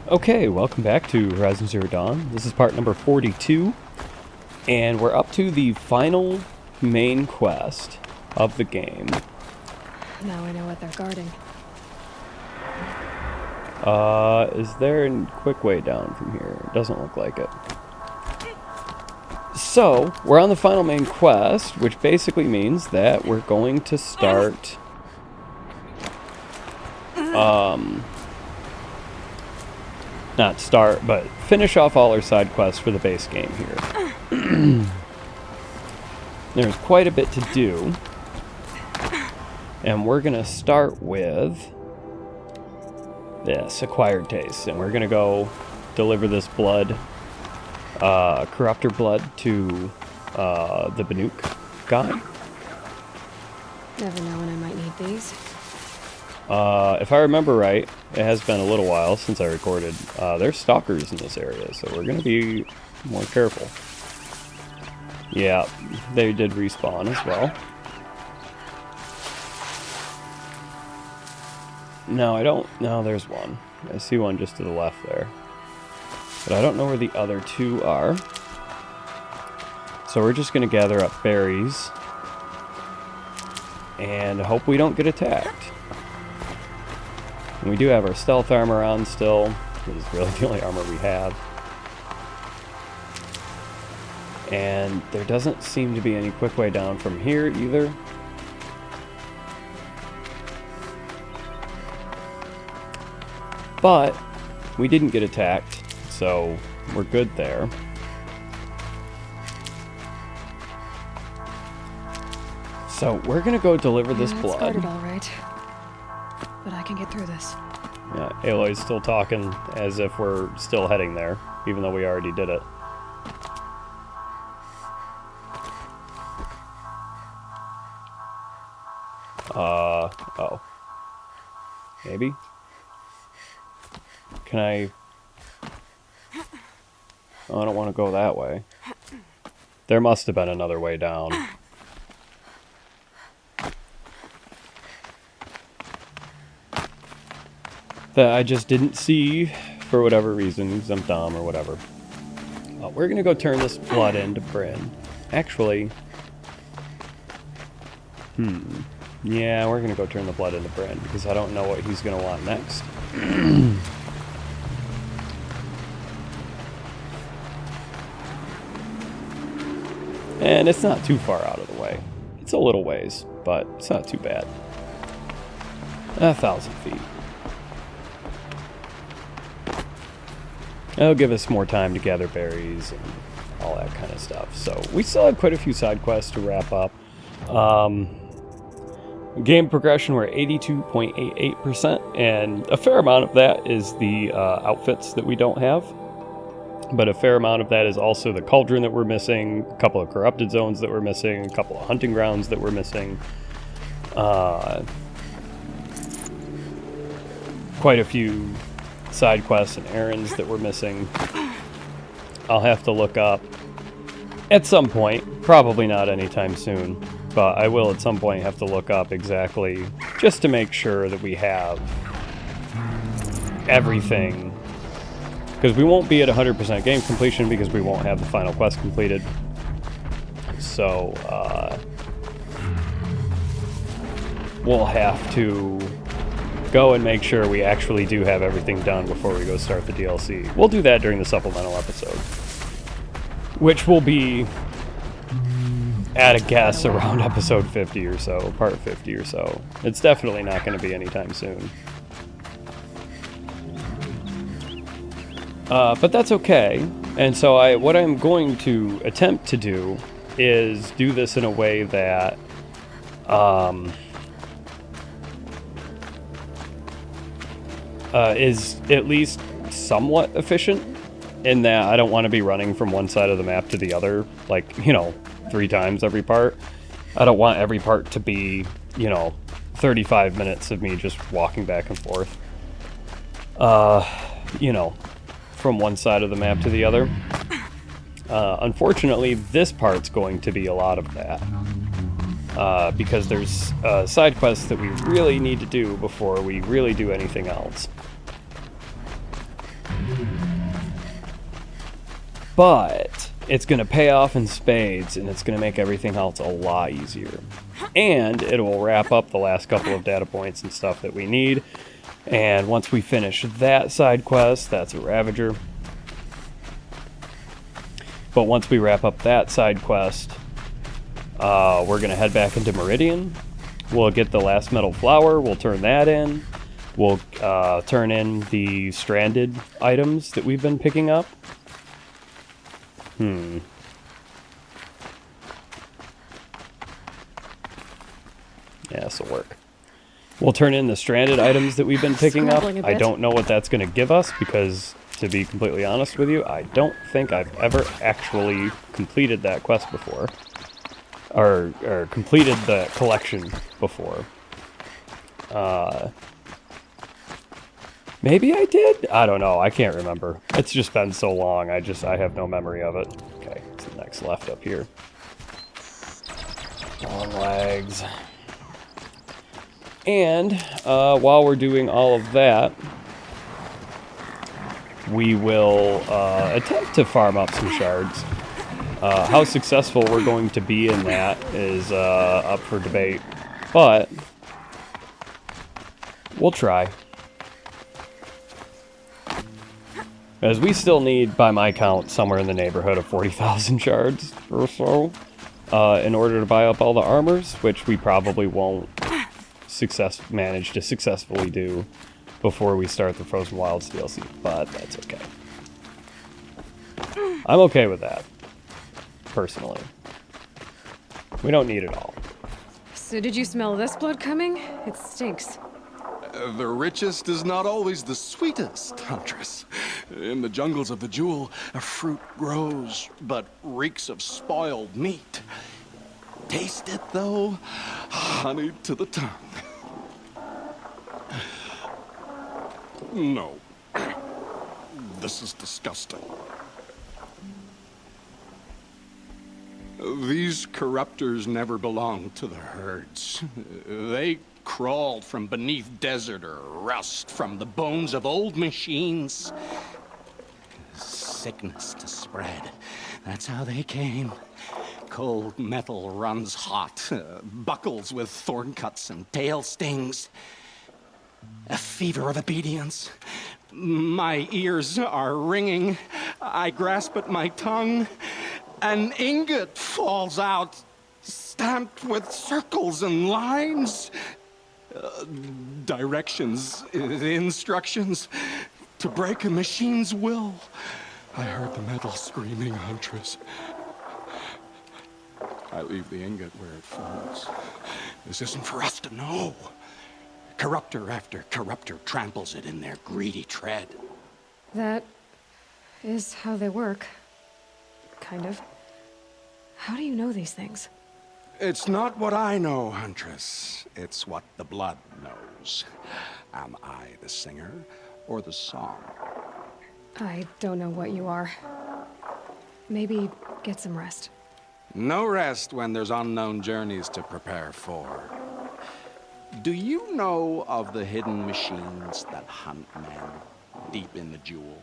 Okay, welcome back to Horizon Zero Dawn. This is part number 42, and we're up to the final main quest of the game. Now I know what they're guarding. Is there a quick way down from here? It doesn't look like it. So, we're on the final main quest, which basically means that we're going to start... Not start, but finish off all our side quests for the base game here. There's quite a bit to do. And we're going to start with this, Acquired Taste. And we're going to go deliver this blood, corruptor blood, to the Banuk guy. Never know when I might need these. If I remember right, it has been a little while since I recorded. There's stalkers in this area, so we're going to be more careful. Yeah, they did respawn as well. No, I don't... No, there's one. I see one just to the left there. But I don't know where the other two are. So we're just going to gather up berries. And hope we don't get attacked. And we do have our stealth armor on still. This is really the only armor we have. And there doesn't seem to be any quick way down from here either. But we didn't get attacked, so we're good there. So we're gonna go deliver this blood. It's guarded all right. But I can get through this. Yeah, Aloy's still talking as if we're still heading there, even though we already did it. Oh. Maybe? Can I... Oh, I don't want to go that way. There must have been another way down. That I just didn't see for whatever reason, because I'm dumb or whatever. We're going to go turn this blood into Bryn. Actually... Yeah, we're going to go turn the blood into Bryn, because I don't know what he's going to want next. And it's not too far out of the way. It's a little ways, but it's not too bad. 1,000 feet. It'll give us more time to gather berries and all that kind of stuff. So we still have quite a few side quests to wrap up. Game progression, we're at 82.88%, and a fair amount of that is the outfits that we don't have. But a fair amount of that is also the cauldron that we're missing, a couple of corrupted zones that we're missing, a couple of hunting grounds that we're missing. Quite a few side quests and errands that we're missing. I'll have to look up at some point, probably not anytime soon, but I will at some point have to look up exactly just to make sure that we have everything, because we won't be at 100% game completion because we won't have the final quest completed. So we'll have to go and make sure we actually do have everything done before we go start the DLC. We'll do that during the supplemental episode, which will be, at a guess, around episode 50 or so, part 50 or so. It's definitely not going to be anytime soon. But that's okay. And so what I'm going to attempt to do is do this in a way that is at least somewhat efficient, in that I don't want to be running from one side of the map to the other, like, 3 times every part. I don't want every part to be, 35 minutes of me just walking back and forth, from one side of the map to the other. Unfortunately, this part's going to be a lot of that. Because there's side quests that we really need to do before we really do anything else. But it's going to pay off in spades, and it's going to make everything else a lot easier. And it will wrap up the last couple of data points and stuff that we need. And once we finish that side quest, that's a Ravager. But once we wrap up that side quest, we're going to head back into Meridian. We'll get the last metal flower. We'll turn that in. We'll turn in the stranded items that we've been picking up. Yeah, this'll work. We'll turn in the stranded items that we've been picking up. I don't know what that's going to give us because, to be completely honest with you, I don't think I've ever actually completed that quest before. Or completed the collection before. Maybe I did? I don't know. I can't remember. It's just been so long. I have no memory of it. Okay, what's the next left up here? Long legs. And while we're doing all of that, we will attempt to farm up some shards. How successful we're going to be in that is up for debate, but we'll try. As we still need, by my count, somewhere in the neighborhood of 40,000 shards or so in order to buy up all the armors, which we probably won't manage to successfully do before we start the Frozen Wilds DLC, but that's okay. I'm okay with that, personally. We don't need it all. So did you smell this blood coming? It stinks. The richest is not always the sweetest, Huntress. In the jungles of the Jewel, a fruit grows, but reeks of spoiled meat. Taste it, though, honey to the tongue. No. This is disgusting. These corruptors never belonged to the herds. They crawled from beneath desert or rust from the bones of old machines. Sickness to spread. That's how they came. Cold metal runs hot, buckles with thorn cuts and tail stings. A fever of obedience. My ears are ringing. I grasp at my tongue. An ingot falls out, stamped with circles and lines. Directions, instructions to break a machine's will. I heard the metal screaming, Huntress. I leave the ingot where it falls. This isn't for us to know. Corruptor after corruptor tramples it in their greedy tread. That is how they work. Kind of. How do you know these things? It's not what I know, Huntress. It's what the blood knows. Am I the singer or the song? I don't know what you are. Maybe get some rest. No rest when there's unknown journeys to prepare for. Do you know of the hidden machines that hunt men deep in the Jewel?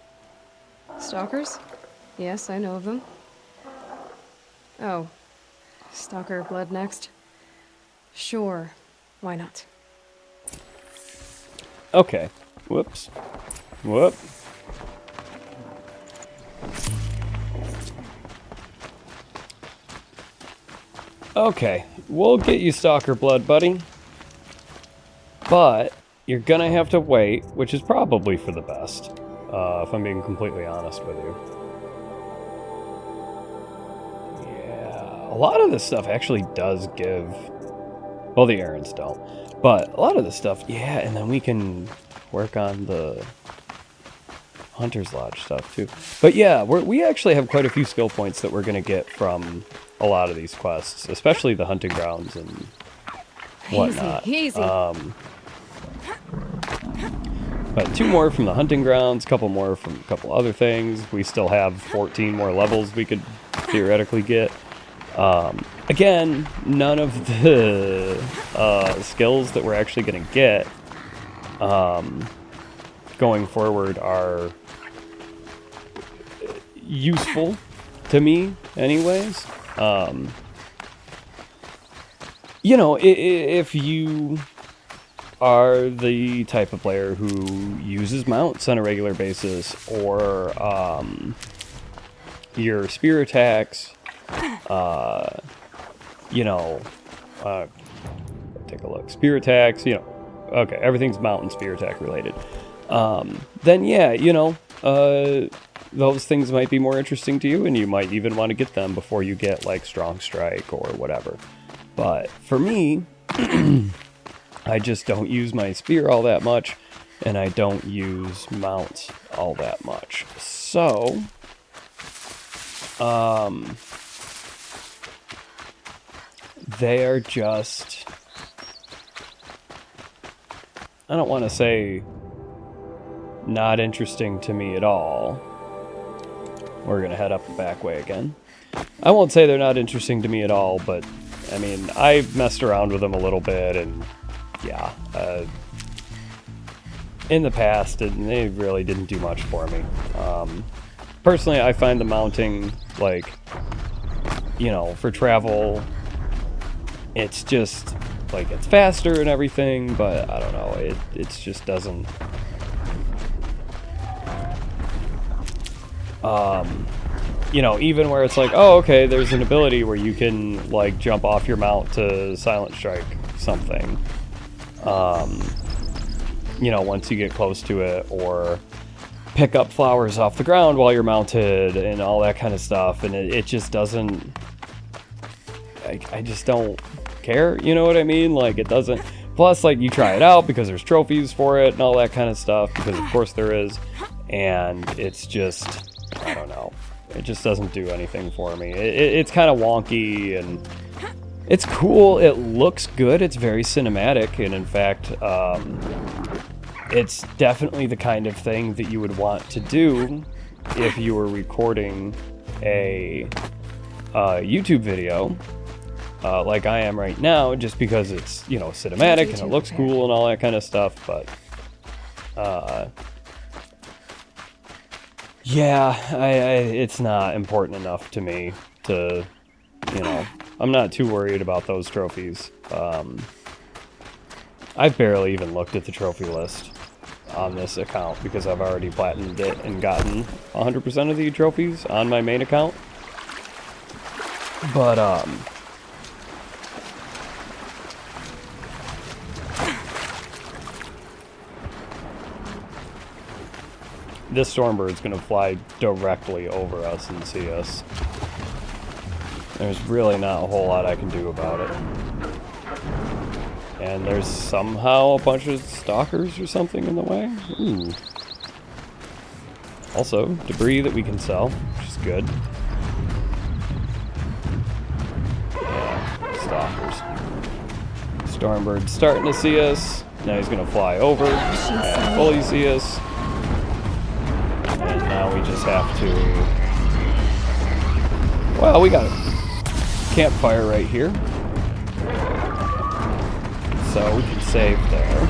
Stalkers? Yes, I know of them. Oh. Stalker blood next? Sure. Why not? Okay. Whoops. Whoop. Okay. We'll get you Stalker blood, buddy. But you're gonna have to wait, which is probably for the best, if I'm being completely honest with you. Yeah, a lot of this stuff actually does give, well, the errands don't, but a lot of this stuff, yeah, and then we can work on the Hunter's Lodge stuff too. But yeah, we actually have quite a few skill points that we're gonna get from a lot of these quests, especially the hunting grounds and whatnot. Easy. But 2 more from the hunting grounds, a couple more from a couple other things. We still have 14 more levels we could theoretically get. Again, none of the skills that we're actually going to get going forward are useful to me anyways. You know, if you are the type of player who uses mounts on a regular basis, or your spear attacks, you know, take a look, spear attacks, you know, okay, everything's mount and spear attack related, then yeah, you know, those things might be more interesting to you, and you might even want to get them before you get like strong strike or whatever. But for me, I just don't use my spear all that much, and I don't use mounts all that much. So, they are just, I don't want to say not interesting to me at all. We're going to head up the back way again. I won't say they're not interesting to me at all, but I mean, I've messed around with them a little bit, and yeah, in the past, and they really didn't do much for me. Personally, I find the mounting, like, you know, for travel, it's just, like, it's faster and everything, but I don't know, it just doesn't, you know, even where it's like, oh, okay, there's an ability where you can, like, jump off your mount to silent strike something. You know, once you get close to it, or pick up flowers off the ground while you're mounted and all that kind of stuff, and it just doesn't, I just don't care, you know what I mean? Like, it doesn't, plus, like, you try it out because there's trophies for it and all that kind of stuff, because of course there is, and it's just, I don't know, it just doesn't do anything for me. It's kind of wonky, and it's cool, it looks good, it's very cinematic, and in fact, it's definitely the kind of thing that you would want to do if you were recording a YouTube video, like I am right now, just because it's, you know, cinematic and it looks cool and all that kind of stuff, but yeah, it's not important enough to me to, you know, I'm not too worried about those trophies. I've barely even looked at the trophy list on this account because I've already platinumed it and gotten 100% of the trophies on my main account. But, this Stormbird's gonna fly directly over us and see us. There's really not a whole lot I can do about it. And there's somehow a bunch of stalkers or something in the way. Ooh. Also, debris that we can sell, which is good. Yeah, stalkers. Stormbird's starting to see us. Now he's gonna fly over and fully see us. And now we just have to... Well, we got a campfire right here. So we can save there.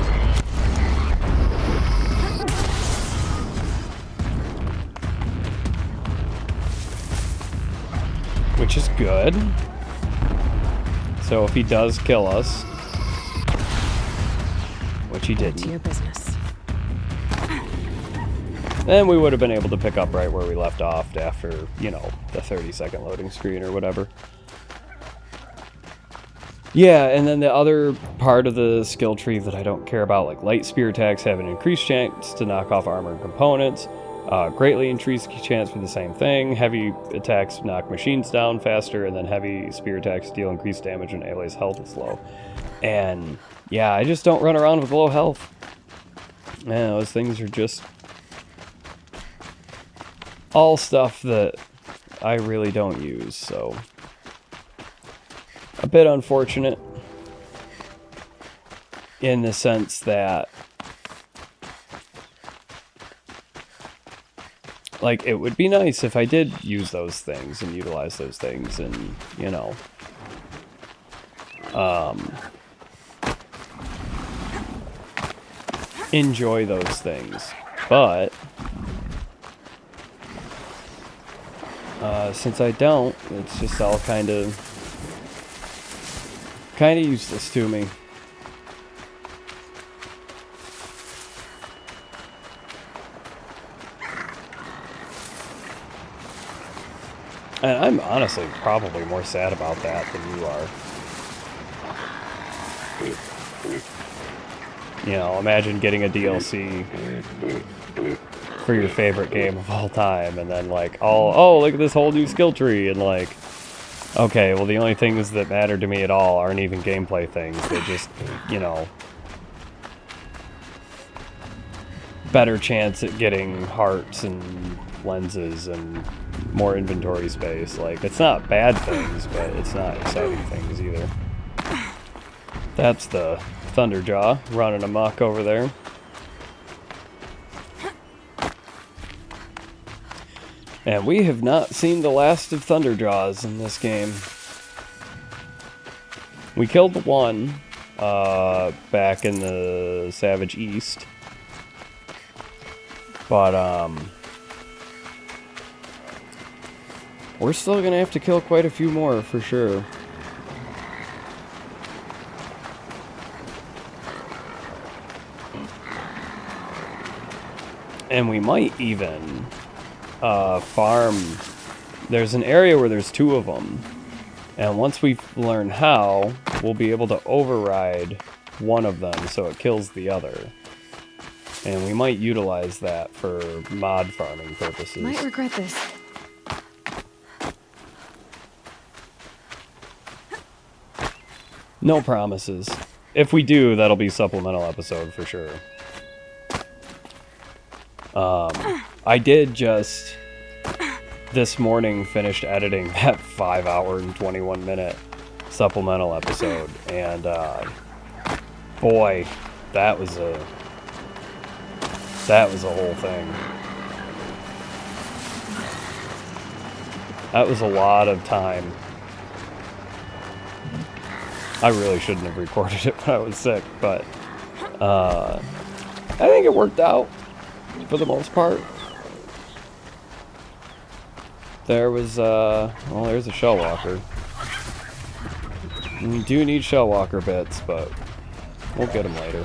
Which is good. So if he does kill us, which he didn't, To your business. then we would have been able to pick up right where we left off after, you know, the 30-second loading screen or whatever. Yeah, and then the other part of the skill tree that I don't care about, like light spear attacks have an increased chance to knock off armor and components, greatly increased chance for the same thing. Heavy attacks knock machines down faster, and then heavy spear attacks deal increased damage when allies' health is low. And yeah, I just don't run around with low health. Man, those things are just all stuff that I really don't use, so... a bit unfortunate in the sense that, like, it would be nice if I did use those things and utilize those things and, you know, enjoy those things, but Since I don't, it's just all kind of useless to me. And I'm honestly probably more sad about that than you are. You know, imagine getting a DLC for your favorite game of all time, and then like, oh, look at this whole new skill tree, and like, okay, well the only things that matter to me at all aren't even gameplay things. They just, you know, better chance at getting hearts and lenses and more inventory space. Like, it's not bad things, but it's not exciting things either. That's the Thunderjaw running amok over there. And we have not seen the last of Thunderjaws in this game. We killed one back in the Savage East. But, we're still gonna have to kill quite a few more for sure. And we might even farm. There's an area where there's 2 of them. And once we learn how, we'll be able to override one of them so it kills the other. And we might utilize that for mod farming purposes. Might regret this. No promises. If we do, that'll be supplemental episode for sure. I did just this morning finished editing that 5-hour and 21-minute supplemental episode, and boy, that was a whole thing. That was a lot of time. I really shouldn't have recorded it when I was sick, but I think it worked out for the most part. There was, well, there's a shell walker. We do need shell walker bits, but we'll get them later.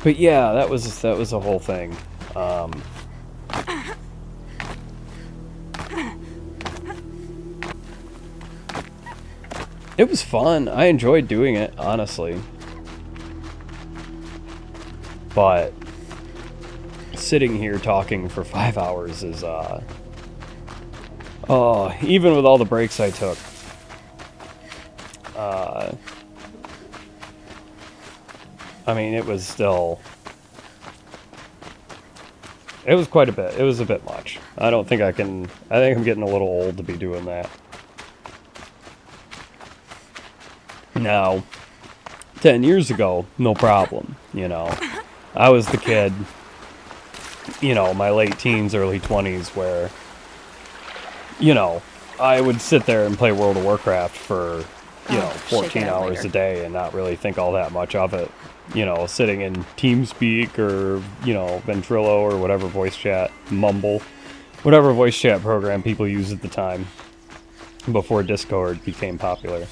But yeah, that was a whole thing. It was fun. I enjoyed doing it, honestly. But sitting here talking for 5 hours is, oh, even with all the breaks I took, I mean, it was still, it was quite a bit. It was a bit much. I think I'm getting a little old to be doing that. Now, 10 years ago, no problem, you know. I was the kid, you know, my late teens, early 20s, where, you know, I would sit there and play World of Warcraft for, you know, 14 hours a day and not really think all that much of it. You know, sitting in TeamSpeak or, you know, Ventrilo or whatever voice chat, Mumble, whatever voice chat program people used at the time before Discord became popular.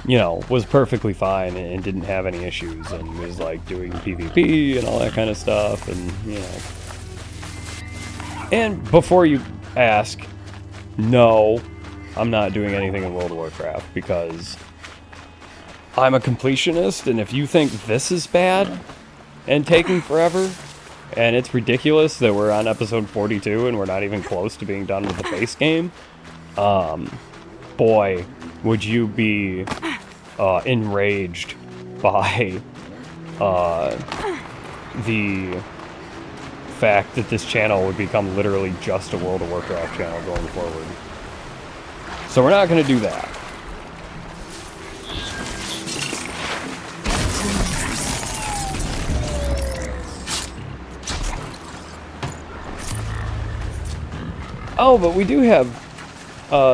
You know, was perfectly fine and didn't have any issues and was like doing PvP and all that kind of stuff, and you know. And before you ask, no, I'm not doing anything in World of Warcraft because I'm a completionist, and if you think this is bad and taking forever, and it's ridiculous that we're on episode 42 and we're not even close to being done with the base game, boy, would you be enraged by the fact that this channel would become literally just a World of Warcraft channel going forward. So we're not going to do that. Oh, but we do have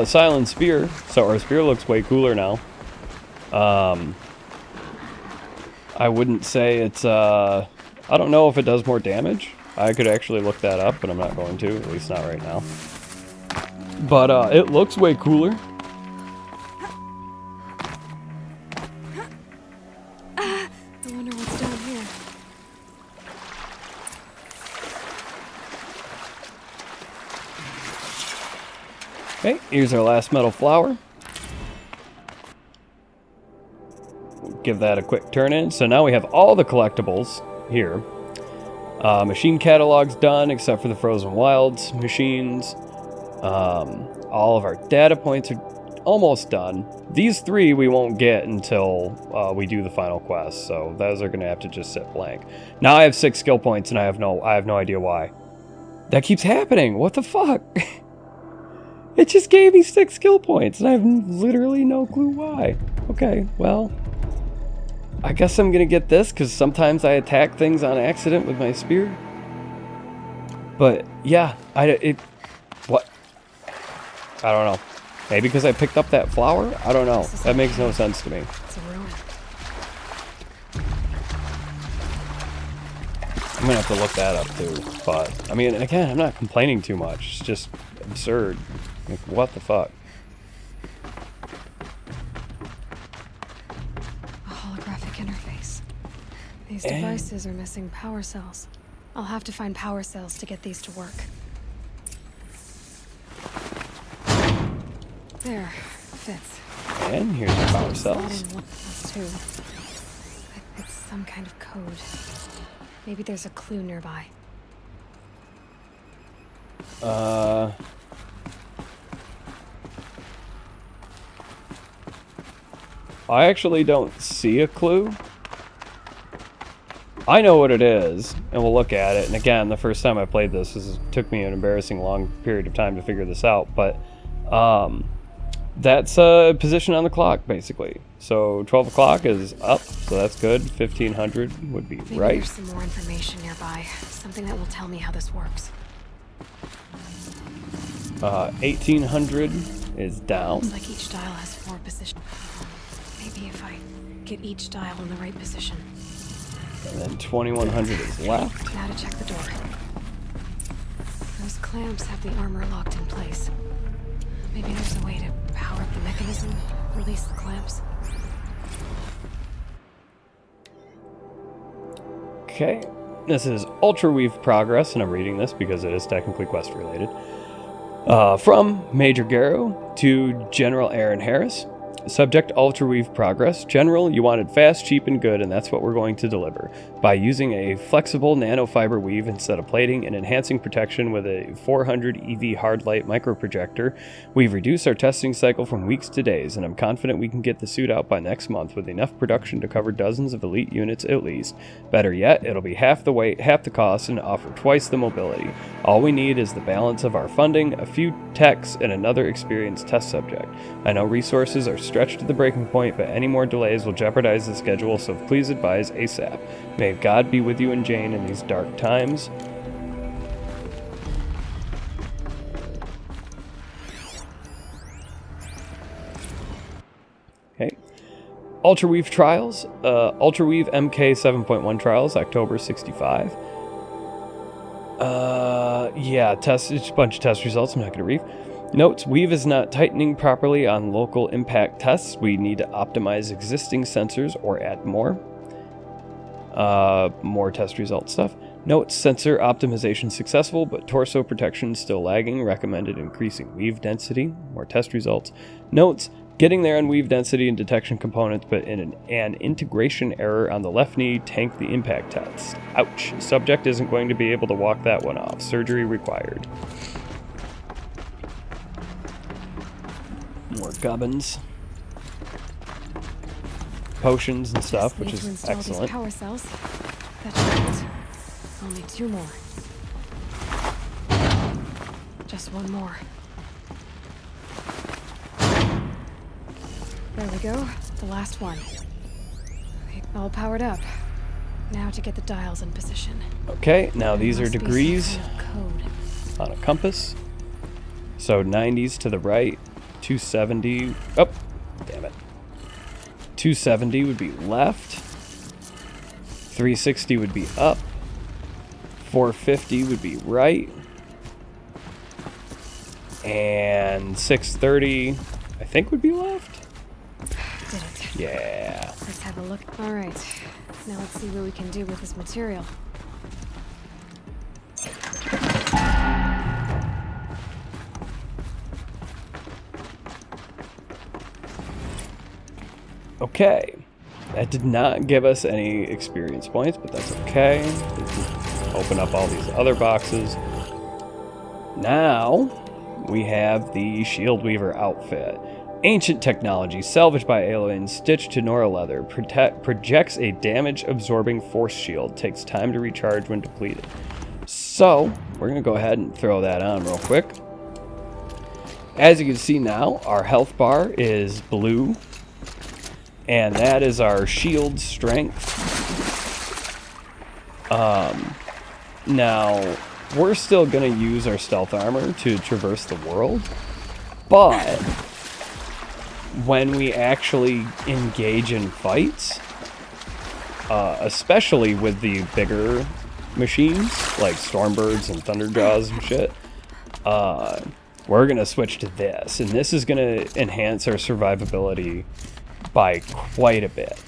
Silent Spear, so our spear looks way cooler now. I I wouldn't say it's, I don't know if it does more damage. I could actually look that up, but I'm not going to, at least not right now. But it looks way cooler. I wonder what's down here. Okay, here's our last metal flower. Give that a quick turn in. So now we have all the collectibles here. Machine catalog's done, except for the Frozen Wilds machines. All of our data points are almost done. These 3 we won't get until we do the final quest, so those are going to have to just sit blank. Now I have 6 skill points, and I have no idea why. That keeps happening. What the fuck? It just gave me 6 skill points, and I have literally no clue why. Okay, well, I guess I'm gonna get this, because sometimes I attack things on accident with my spear. But, yeah, what? I don't know. Maybe because I picked up that flower? I don't know. That makes no sense to me. It's a ruin. I'm gonna have to look that up, too. But, I mean, again, I'm not complaining too much. It's just absurd. Like, what the fuck? A holographic interface. These devices are missing power cells. I'll have to find power cells to get these to work. There. Fits. And here's the power Slot cells. in one, that's 2. It's some kind of code. Maybe there's a clue nearby. I actually don't see a clue. I know what it is, and we'll look at it. And again, the first time I played this, took me an embarrassing long period of time to figure this out. But that's a position on the clock, basically. So 12 o'clock is up, so that's good. 1500 would be Maybe right. there's some more information nearby. Something that will tell me how this works. 1800 is down. Looks like each dial has 4 positions. Maybe if I get each dial in the right position. And then 2100 is left. Now to check the door. Those clamps have the armor locked in place. Maybe there's a way to power up the mechanism, release the clamps. Okay, this is Ultra Weave Progress, and I'm reading this because it is technically quest related. From Major Garrow to General Aaron Harris. Subject Ultra Weave Progress. General, you wanted fast, cheap, and good, and that's what we're going to deliver. By using a flexible nanofiber weave instead of plating and enhancing protection with a 400 EV hard light microprojector, we've reduced our testing cycle from weeks to days, and I'm confident we can get the suit out by next month with enough production to cover dozens of elite units at least. Better yet, it'll be half the weight, half the cost, and offer twice the mobility. All we need is the balance of our funding, a few techs, and another experienced test subject. I know resources are stretched to the breaking point, but any more delays will jeopardize the schedule, so please advise ASAP. May God be with you and Jane in these dark times. Okay. Ultra Weave Trials. Ultra Weave MK 7.1 Trials, October 65. Yeah, it's a bunch of test results. I'm not going to read. Notes, Weave is not tightening properly on local impact tests. We need to optimize existing sensors or add more. More test result stuff. Notes, sensor optimization successful, but torso protection still lagging. Recommended increasing weave density. More test results. Notes, getting there on weave density and detection components, but in an integration error on the left knee tanked the impact test. Ouch. Subject isn't going to be able to walk that one off. Surgery required. More gubbins. Potions and stuff, which is install excellent. These power cells. That should it. Only 2 more. Just 1 more. There we go. The last one. All powered up. Now to get the dials in position. Okay, now these are Must be some degrees kind of code. on a compass. So 90s to the right, 270. Oh, damn it. 270 would be left. 360 would be up. 450 would be right. And 630, I think, would be left. Did it. Yeah. Let's have a look. All right. Now let's see what we can do with this material. Okay. That did not give us any experience points, but that's okay. Open up all these other boxes. Now, we have the Shield Weaver outfit. Ancient technology, salvaged by aliens, stitched to Nora leather, projects a damage-absorbing force shield, takes time to recharge when depleted. So, we're going to go ahead and throw that on real quick. As you can see now, our health bar is blue, and that is our shield strength. Now, we're still going to use our stealth armor to traverse the world, but when we actually engage in fights, especially with the bigger machines, like Stormbirds and Thunderjaws and shit, we're going to switch to this, and this is going to enhance our survivability by quite a bit.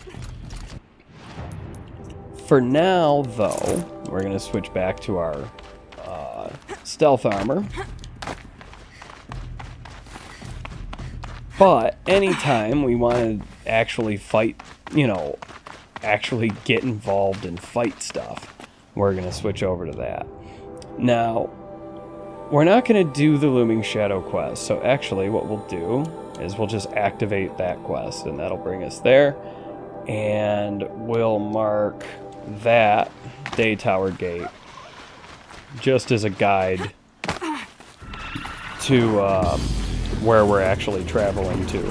For now, though, we're going to switch back to our stealth armor. But anytime we want to actually fight, you know, actually get involved in fight stuff, we're going to switch over to that. Now, we're not going to do the Looming Shadow quest, so actually what we'll do is we'll just activate that quest, and that'll bring us there. And we'll mark that Day Tower Gate just as a guide to where we're actually traveling to.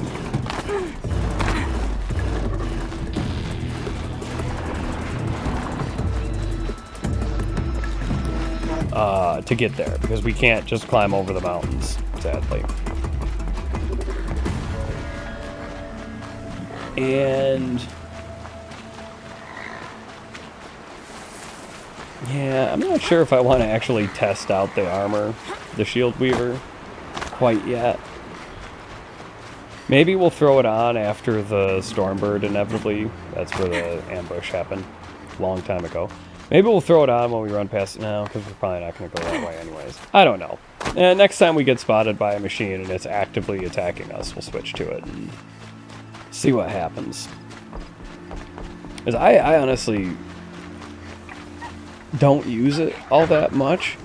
To get there, because we can't just climb over the mountains, sadly. And yeah, I'm not sure if I want to actually test out the armor, the Shield Weaver, quite yet. Maybe we'll throw it on after the Stormbird, inevitably. That's where the ambush happened a long time ago. Maybe we'll throw it on when we run past it now, because we're probably not going to go that way anyways. I don't know. And next time we get spotted by a machine and it's actively attacking us, we'll switch to it and see what happens. Because I honestly don't use it all that much.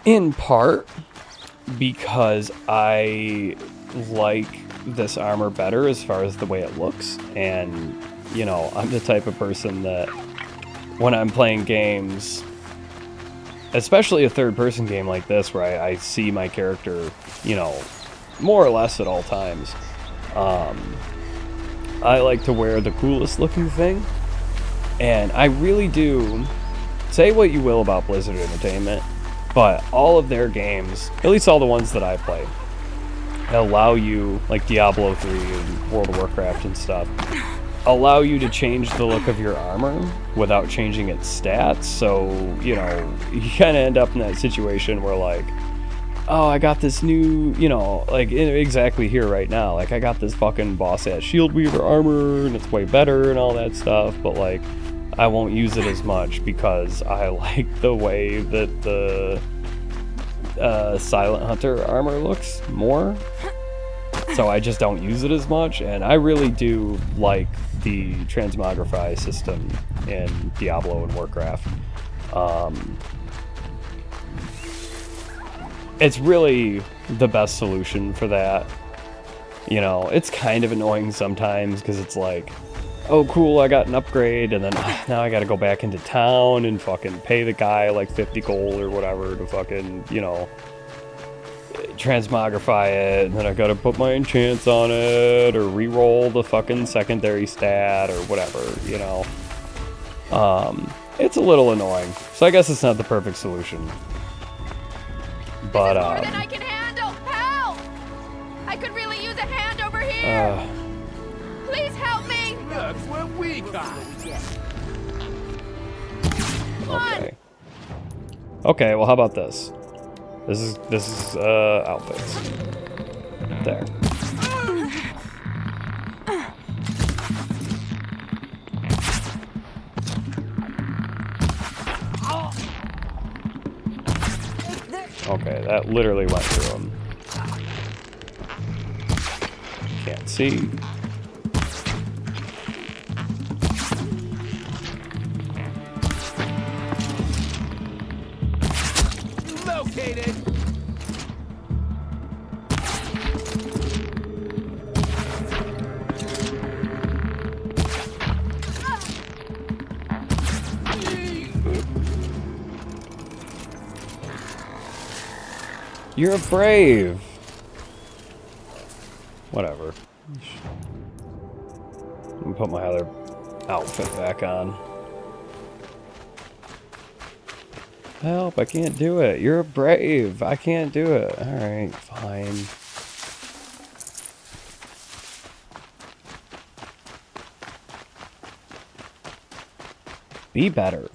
In part because I like this armor better as far as the way it looks. And, you know, I'm the type of person that when I'm playing games, especially a third-person game like this, where I see my character, you know, more or less at all times, I like to wear the coolest looking thing. And I really do, say what you will about Blizzard Entertainment, but all of their games, at least all the ones that I play, allow you, like Diablo 3 and World of Warcraft and stuff, allow you to change the look of your armor without changing its stats. So, you know, you kind of end up in that situation where, like, oh, I got this new, you know, like, exactly here right now, like, I got this fucking boss-ass Shield Weaver armor, and it's way better and all that stuff, but, like, I won't use it as much because I like the way that the Silent Hunter armor looks more. So I just don't use it as much, and I really do like the transmogrify system in Diablo and Warcraft. It's really the best solution for that. You know, it's kind of annoying sometimes because it's like, oh cool, I got an upgrade, and then now I gotta go back into town and fucking pay the guy like 50 gold or whatever to fucking, you know, transmogrify it, and then I gotta put my enchants on it, or re-roll the fucking secondary stat, or whatever, you know. It's a little annoying, so I guess it's not the perfect solution. But, more than I can handle! Help! I could really use a hand over here! Please help me! That's what we got. Okay. Okay, well, how about this? This is outfits. There. Okay, that literally went through him. Can't see. Located. You're brave. Whatever. Let me put my other outfit back on. Help, I can't do it. You're brave. I can't do it. Alright, fine. Be better.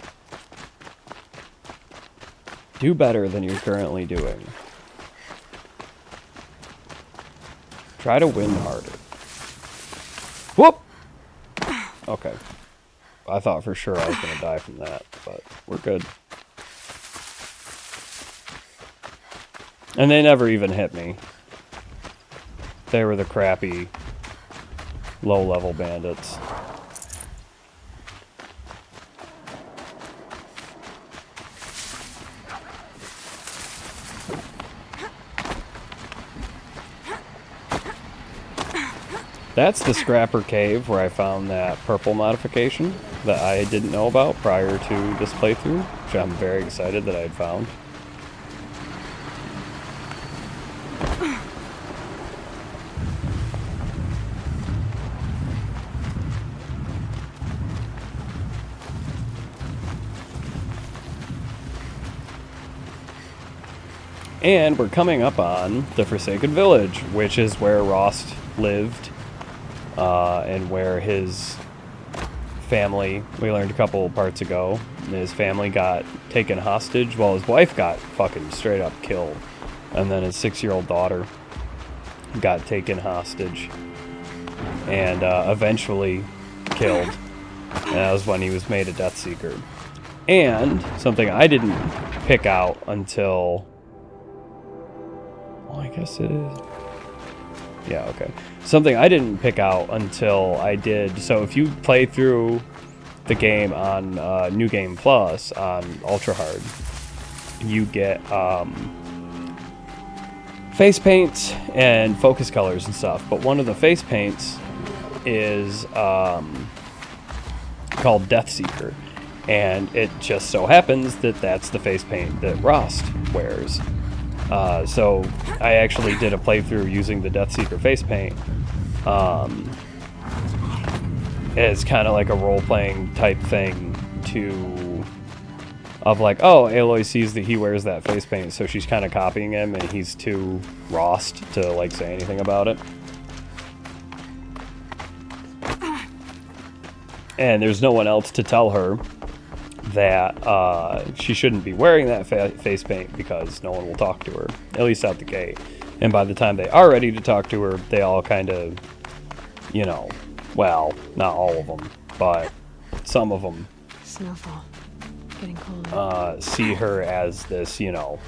Do better than you're currently doing. Try to win harder. Whoop! Okay. I thought for sure I was going to die from that, but we're good. And they never even hit me. They were the crappy, low-level bandits. That's the Scrapper Cave where I found that purple modification that I didn't know about prior to this playthrough, which I'm very excited that I had found. And we're coming up on the Forsaken Village, which is where Rost lived. And where his family, we learned a couple parts ago, his family got taken hostage while his wife got fucking straight up killed. And then his 6-year-old daughter got taken hostage and eventually killed. And that was when he was made a Death Seeker. And something I didn't pick out until... Well, I guess it is... Yeah, okay. Something I didn't pick out until I did. So if you play through the game on New Game Plus on Ultra Hard, you get face paints and focus colors and stuff. But one of the face paints is called Death Seeker. And it just so happens that that's the face paint that Rost wears. So I actually did a playthrough using the Death Seeker face paint as kind of like a role-playing type thing of like, oh, Aloy sees that he wears that face paint, so she's kind of copying him, and he's too Rost to like say anything about it. And there's no one else to tell her that she shouldn't be wearing that face paint because no one will talk to her, at least out the gate. And by the time they are ready to talk to her, they all kind of, you know, well, not all of them, but some of them Snowfall. Getting colder. See her as this, you know,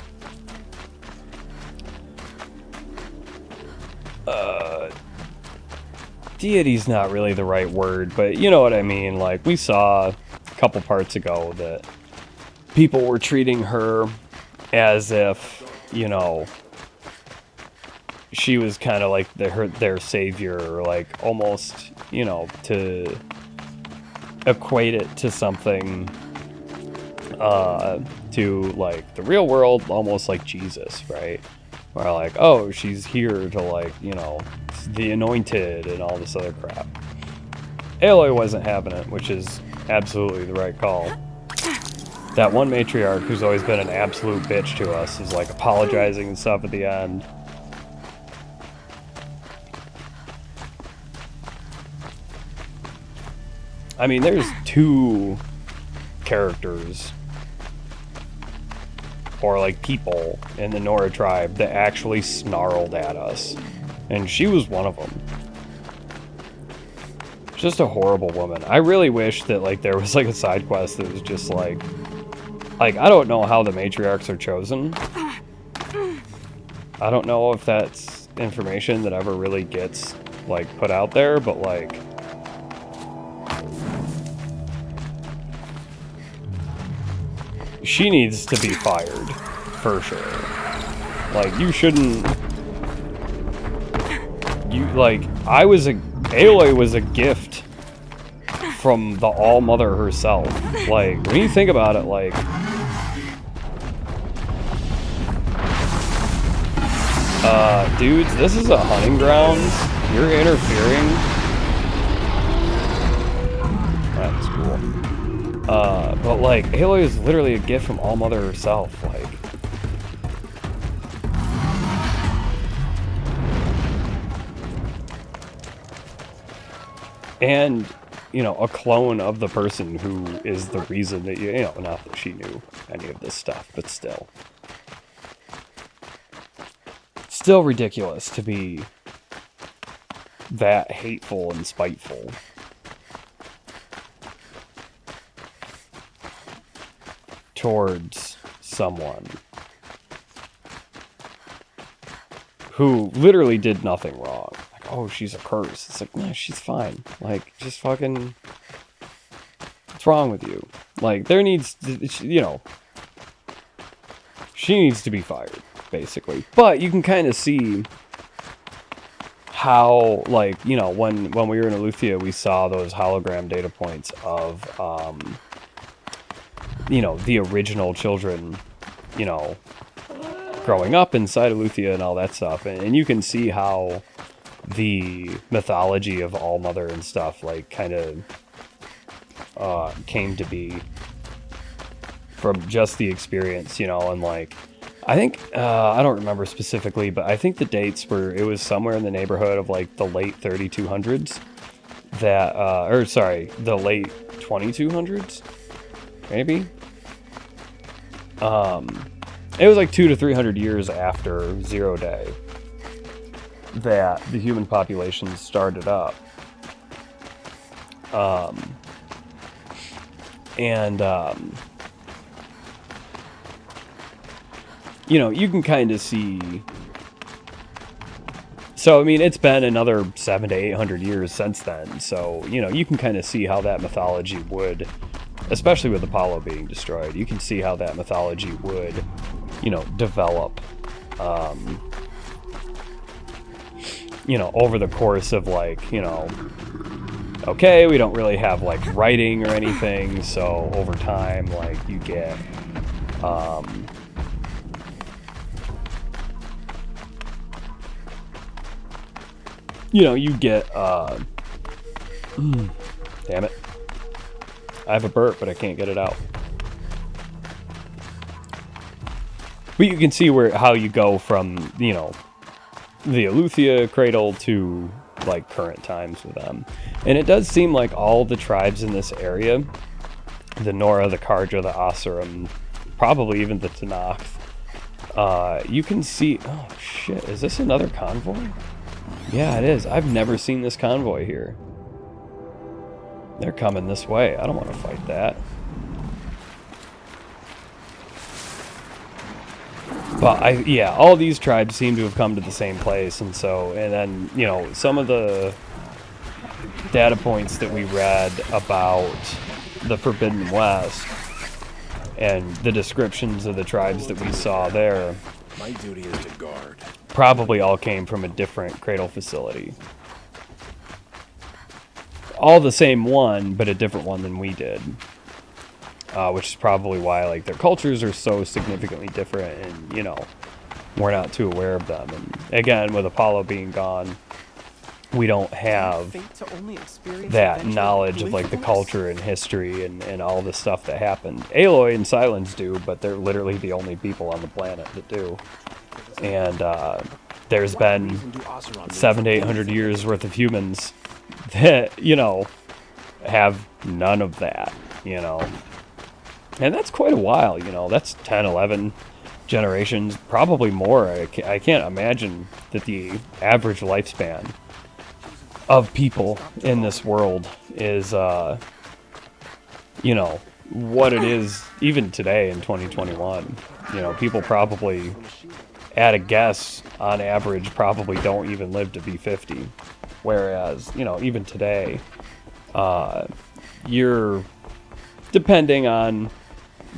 deity's not really the right word, but you know what I mean. Like, we saw a couple parts ago that people were treating her as if, you know, she was kind of like their savior, or like almost, you know, to equate it to something to like the real world, almost like Jesus, right? Where like, oh, she's here to like, you know, the anointed and all this other crap. Aloy wasn't having it, which is absolutely the right call. That one matriarch who's always been an absolute bitch to us is like apologizing and stuff at the end. I mean, there's two characters or like people in the Nora tribe that actually snarled at us. And she was one of them. Just a horrible woman. I really wish that like there was like a side quest that was just like I don't know how the matriarchs are chosen. I don't know if that's information that ever really gets like put out there, but like she needs to be fired for sure. Like you shouldn't Aloy was a gift from the All-Mother herself. Like, when you think about it, like... dudes, this is a hunting ground. You're interfering. That's cool. But, like, Aloy is literally a gift from All-Mother herself. Like... And, you know, a clone of the person who is the reason that, you know, not that she knew any of this stuff, but still. Still ridiculous to be that hateful and spiteful. Towards someone who literally did nothing wrong. Oh, she's a curse. It's like, no, she's fine. Like, just fucking... What's wrong with you? Like, there needs to, you know... She needs to be fired, basically. But you can kind of see how, like, you know, when we were in Eleuthia, we saw those hologram data points of, you know, the original children, you know, growing up inside Eleuthia and all that stuff. And you can see how the mythology of All-Mother and stuff, like, kind of came to be from just the experience, you know, and, like, I think, I don't remember specifically, but I think the dates were, it was somewhere in the neighborhood of, like, the late 3200s, that, or, sorry, the late 2200s, maybe? It was, like, 200 to 300 years after Zero Day that the human population started up. You know, you can kind of see... So, I mean, it's been another 700 to 800 years since then, so, you know, you can kind of see how that mythology would, especially with Apollo being destroyed, you can see how that mythology would, you know, develop, you know, over the course of, like, you know, okay, we don't really have, like, writing or anything, so over time, like, you get, you know, you get, damn it. I have a burp, but I can't get it out. But you can see how you go from, you know, the Eleuthia cradle to, like, current times with them. And it does seem like all the tribes in this area, the Nora, the Karja, the Asuram, probably even the Tenakth, you can see... Oh, shit. Is this another convoy? Yeah, it is. I've never seen this convoy here. They're coming this way. I don't want to fight that. But yeah, all these tribes seem to have come to the same place, and then, you know, some of the data points that we read about the Forbidden West and the descriptions of the tribes that we saw there, My duty is to guard. Probably all came from a different cradle facility. All the same one, but a different one than we did. Which is probably why, like, their cultures are so significantly different, and, you know, we're not too aware of them. And again, with Apollo being gone, we don't have that knowledge of, like, the culture and history and all the stuff that happened. Aloy and Silence do, but they're literally the only people on the planet that do. And there's been 700 to 800 years worth of humans that, you know, have none of that, you know. And that's quite a while, you know. That's 10, 11, generations, probably more. I can't imagine that the average lifespan of people in this world is, you know, what it is even today in 2021. You know, people probably, at a guess, on average, probably don't even live to be 50. Whereas, you know, even today, you're depending on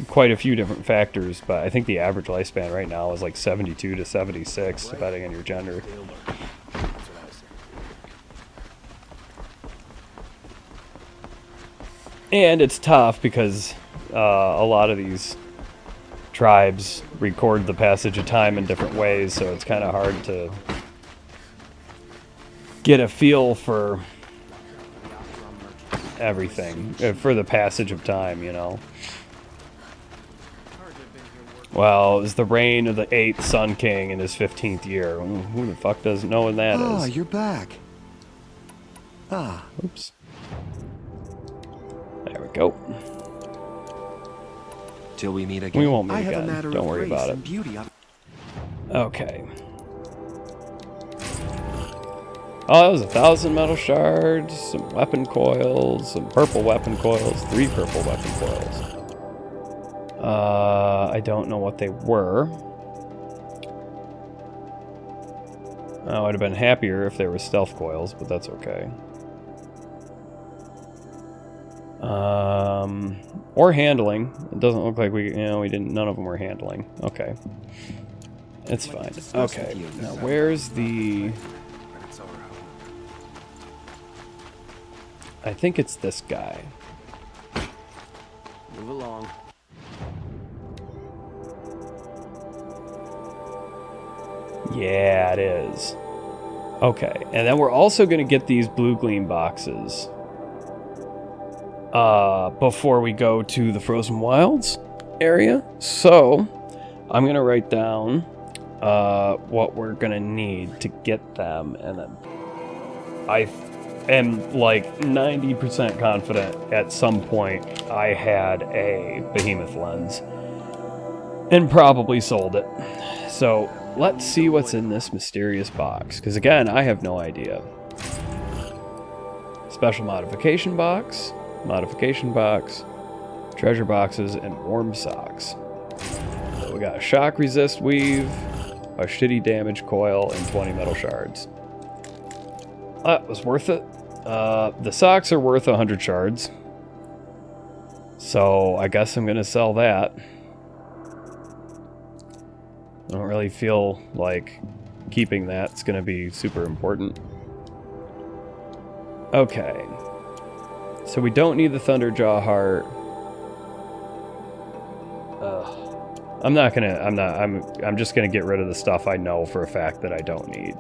quite a few different factors, but I think the average lifespan right now is like 72 to 76, depending on your gender. And it's tough because a lot of these tribes record the passage of time in different ways, so it's kind of hard to get a feel for everything, for the passage of time, you know. Well, it was the reign of the 8th Sun King in his 15th year. Who the fuck doesn't know when that is? Ah, you're back. Ah. Oops. There we go. Till we meet again. We won't meet I have again. a matter Don't of worry grace about and it. beauty. Okay. Oh, that was 1,000 metal shards, some weapon coils, some purple weapon coils, 3 purple weapon coils. I don't know what they were. I would have been happier if they were stealth coils, but that's okay. Or handling. It doesn't look like we didn't, none of them were handling. Okay. It's fine. Okay. Now, where's the... I think it's this guy. Move along. Yeah, it is. Okay, and then we're also going to get these blue gleam boxes before we go to the Frozen Wilds area. So, I'm going to write down what we're going to need to get them, and then I am like 90% confident at some point I had a behemoth lens and probably sold it. So, let's see what's in this mysterious box, because again, I have no idea. Special modification box, treasure boxes, and warm socks. So we got a shock resist weave, a shitty damage coil, and 20 metal shards. That was worth it. The socks are worth 100 shards, so I guess I'm gonna sell that. I don't really feel like keeping that. It's going to be super important. Okay. So we don't need the Thunderjaw heart. I'm just going to get rid of the stuff I know for a fact that I don't need.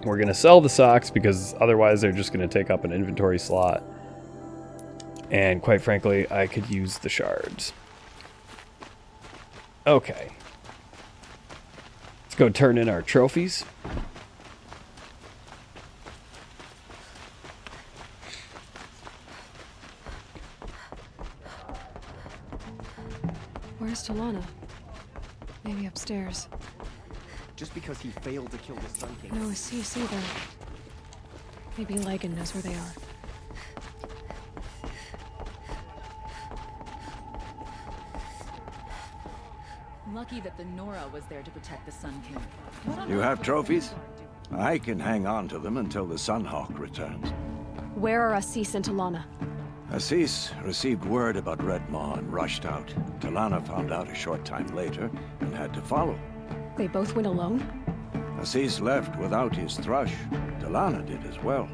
We're going to sell the socks because otherwise they're just going to take up an inventory slot. And quite frankly, I could use the shards. Okay. Let's go turn in our trophies. Where's Talana? Maybe upstairs. Just because he failed to kill the Sun King. No Assis either. Maybe Lagan knows where they are. Lucky that the Nora was there to protect the Sun King. You have trophies? I can hang on to them until the Sunhawk returns. Where are Assis and Talana? Assis received word about Red Maw and rushed out. Talana found out a short time later and had to follow. They both went alone? Assis left without his thrush. Talana did as well.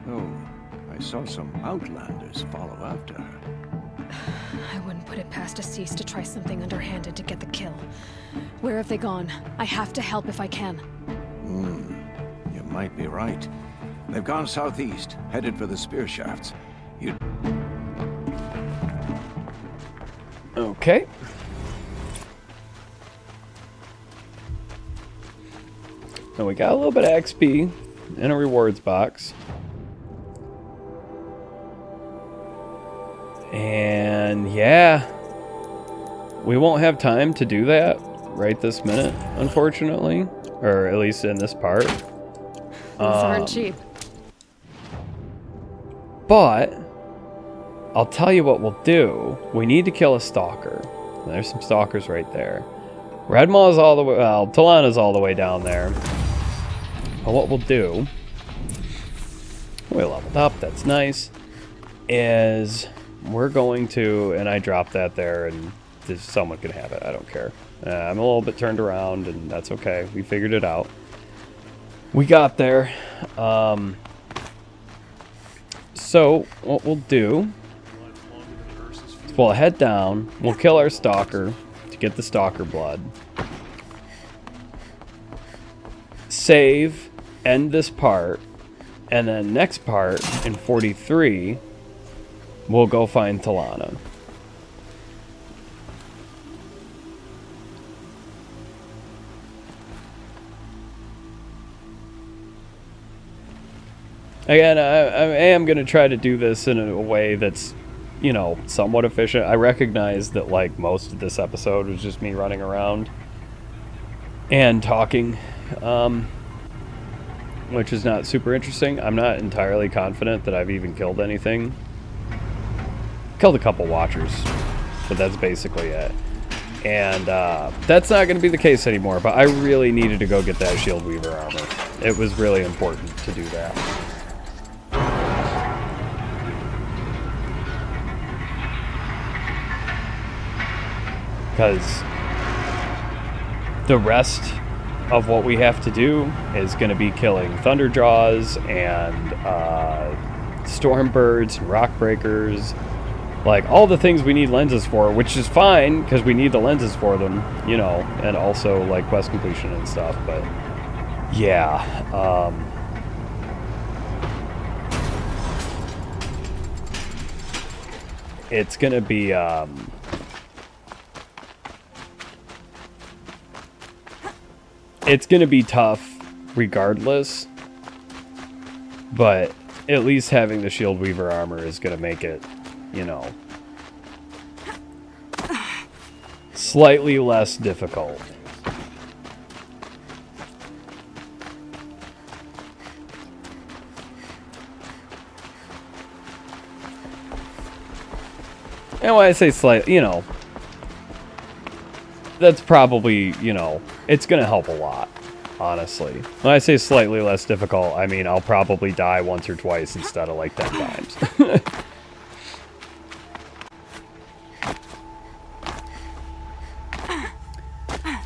Oh, I saw some outlanders follow after her. I wouldn't put it past Assis to try something underhanded to get the kill. Where have they gone? I have to help if I can. You might be right. They've gone southeast, headed for the spear shafts. Okay. Now we got a little bit of XP in a rewards box. And yeah, we won't have time to do that right this minute, unfortunately. Or at least in this part. These aren't cheap. But I'll tell you what we'll do. We need to kill a stalker. There's some stalkers right there. Red Maw's all the way, well, Talana's all the way down there. But what we'll do, we leveled up, that's nice, is we're going to, and I dropped that there, and someone can have it, I don't care. I'm a little bit turned around, and that's okay. We figured it out. We got there. So, what we'll do is we'll head down, we'll kill our stalker to get the stalker blood. Save, end this part, and then next part, in 43, we'll go find Talana. Again, I am going to try to do this in a way that's, you know, somewhat efficient. I recognize that, like, most of this episode was just me running around and talking, which is not super interesting. I'm not entirely confident that I've even killed anything. Killed a couple watchers, but that's basically it. And that's not going to be the case anymore, but I really needed to go get that Shield Weaver armor. It was really important to do that. Because the rest of what we have to do is going to be killing Thunderjaws and Stormbirds and Rockbreakers. Like, all the things we need lenses for, which is fine, because we need the lenses for them, you know, and also, like, quest completion and stuff, but, yeah, it's gonna be, it's gonna be tough regardless, but at least having the Shield Weaver armor is gonna make it, you know, slightly less difficult. And when I say slight, you know, that's probably, you know, it's going to help a lot, honestly. When I say slightly less difficult, I mean I'll probably die once or twice instead of like 10 times.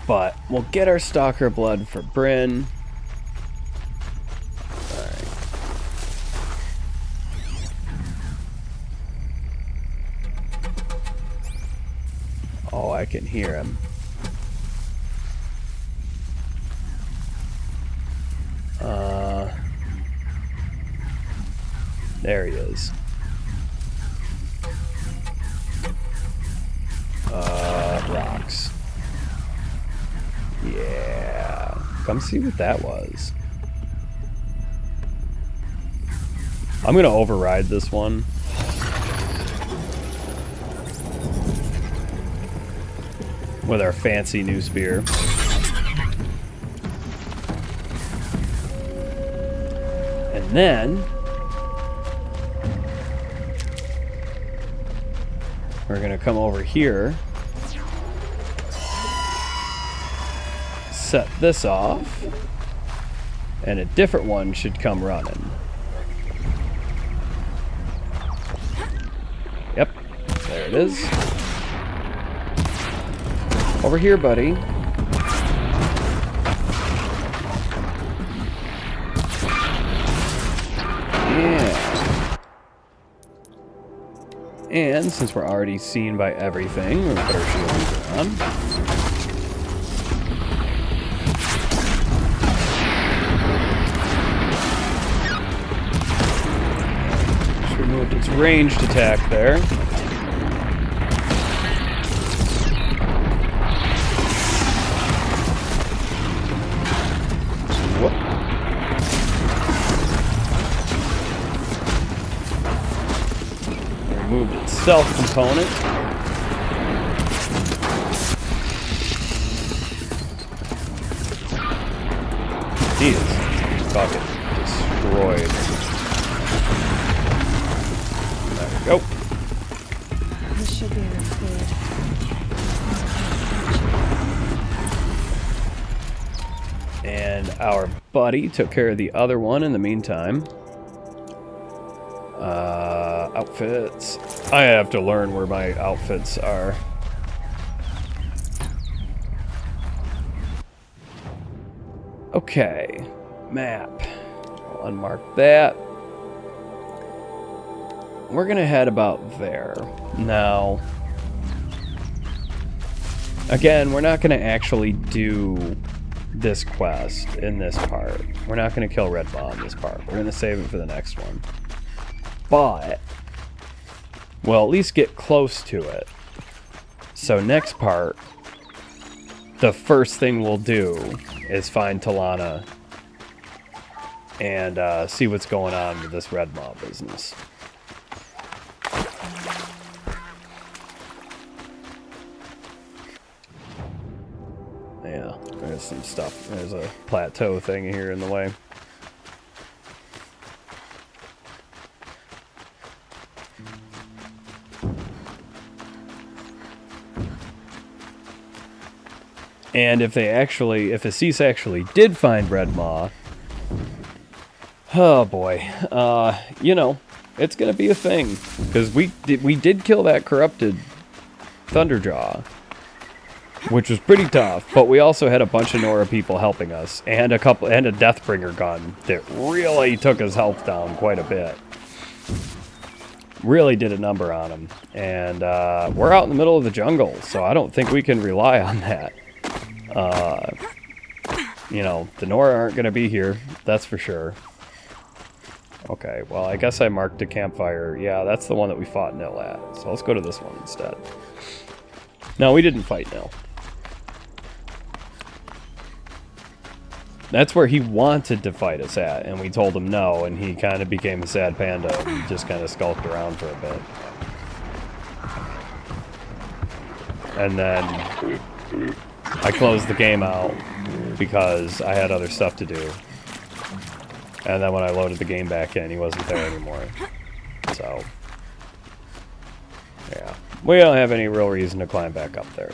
But we'll get our stalker blood for Bryn. Alright. Oh, I can hear him. There he is. Rocks. Yeah. Come see what that was. I'm gonna override this one. With our fancy new spear. And then we're gonna come over here, set this off, and a different one should come running. Yep, there it is. Over here, buddy. Yeah. And since we're already seen by everything, we're gonna put our shield on. Just removed its ranged attack there. Whoop. Removed its stealth component. he is fucking destroyed. There we go. This should be enough fluid. And our buddy took care of the other one in the meantime. Outfits. I have to learn where my outfits are. Okay. Map. I'll unmark that. We're gonna head about there. Now, again, we're not gonna actually do this quest in this part. We're not gonna kill Red Maw in this part. We're gonna save it for the next one. But we'll at least get close to it. So next part, the first thing we'll do is find Talana and see what's going on with this Red Maw business. Yeah, there's some stuff. There's a plateau thing here in the way. And if Assis actually did find Red Maw, oh boy, you know, it's gonna be a thing, because we did kill that corrupted Thunderjaw, which was pretty tough. But we also had a bunch of Nora people helping us, and a Deathbringer gun that really took his health down quite a bit. Really did a number on him, and we're out in the middle of the jungle, so I don't think we can rely on that. You know, the Nora aren't going to be here, that's for sure. Okay, well, I guess I marked a campfire. Yeah, that's the one that we fought Nil at. So let's go to this one instead. No, we didn't fight Nil. That's where he wanted to fight us at, and we told him no, and he kind of became a sad panda and just kind of skulked around for a bit. And then I closed the game out because I had other stuff to do. And then when I loaded the game back in, he wasn't there anymore. So, yeah. We don't have any real reason to climb back up there.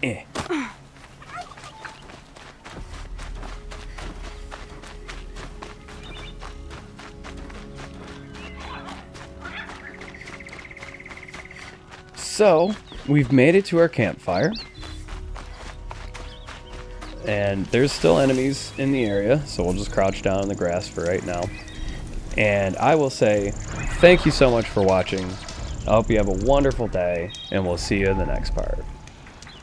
Eh. So, we've made it to our campfire. And there's still enemies in the area, so we'll just crouch down in the grass for right now. And I will say, thank you so much for watching. I hope you have a wonderful day, and we'll see you in the next part.